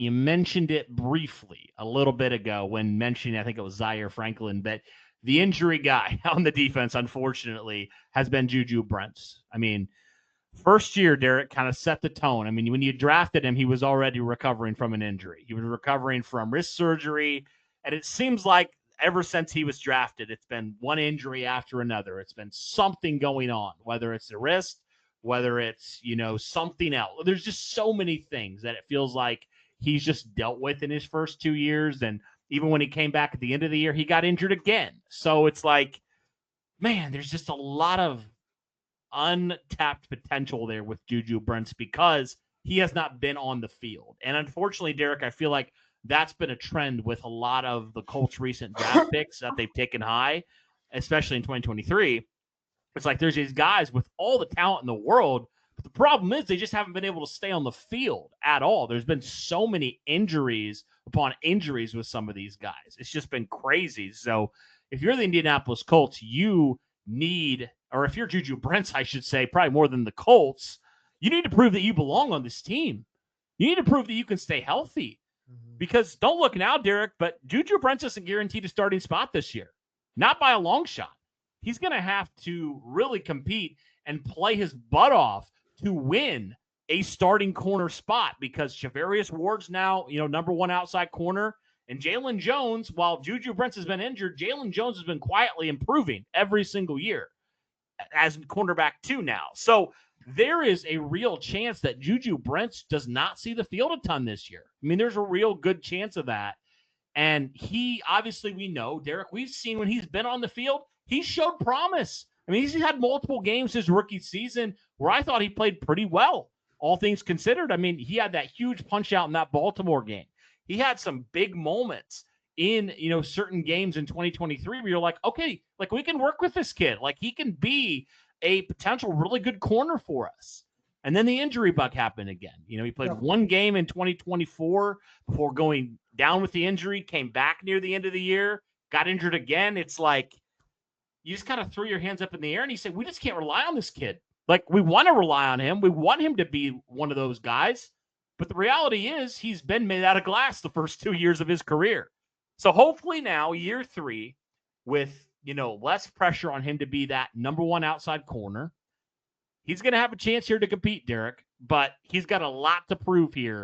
you mentioned it briefly a little bit ago when mentioning, I think it was Zaire Franklin, but the injury guy on the defense, unfortunately, has been JuJu Brents. I mean, first year, Derek kind of set the tone. I mean, when you drafted him, he was already recovering from an injury. He was recovering from wrist surgery. And it seems like ever since he was drafted, it's been one injury after another. It's been something going on, whether it's the wrist, whether it's, something else. There's just so many things that it feels like he's just dealt with in his first 2 years. And even when he came back at the end of the year, he got injured again. So it's like, man, there's just a lot of untapped potential there with JuJu Brents because he has not been on the field. And unfortunately, Derek, I feel like that's been a trend with a lot of the Colts' recent draft picks that they've taken high, especially in 2023. It's like there's these guys with all the talent in the world, but the problem is they just haven't been able to stay on the field at all. There's been so many injuries upon injuries with some of these guys. It's just been crazy. So if you're the Indianapolis Colts, you need, or if you're JuJu Brents, I should say, probably more than the Colts, you need to prove that you belong on this team. You need to prove that you can stay healthy. Because don't look now, Derek, but JuJu Brents isn't guaranteed a starting spot this year. Not by a long shot. He's going to have to really compete and play his butt off to win a starting corner spot because Charvarius Ward's now, number one outside corner. And Jalen Jones, while JuJu Brents has been injured, Jalen Jones has been quietly improving every single year as cornerback 2 now. So there is a real chance that JuJu Brents does not see the field a ton this year. I mean, there's a real good chance of that. And he, obviously, we know, Derek, we've seen when he's been on the field, he showed promise. I mean, he's had multiple games his rookie season where I thought he played pretty well, all things considered. I mean, he had that huge punch out in that Baltimore game. He had some big moments in, certain games in 2023 where you're like, okay, like we can work with this kid. Like he can be a potential really good corner for us. And then the injury bug happened again. He played one game in 2024 before going down with the injury, came back near the end of the year, got injured again. It's like you just kind of threw your hands up in the air and you say, we just can't rely on this kid. Like we want to rely on him. We want him to be one of those guys. But the reality is he's been made out of glass the first 2 years of his career. So hopefully now, year 3, with, less pressure on him to be that number one outside corner, he's going to have a chance here to compete, Derek, but he's got a lot to prove here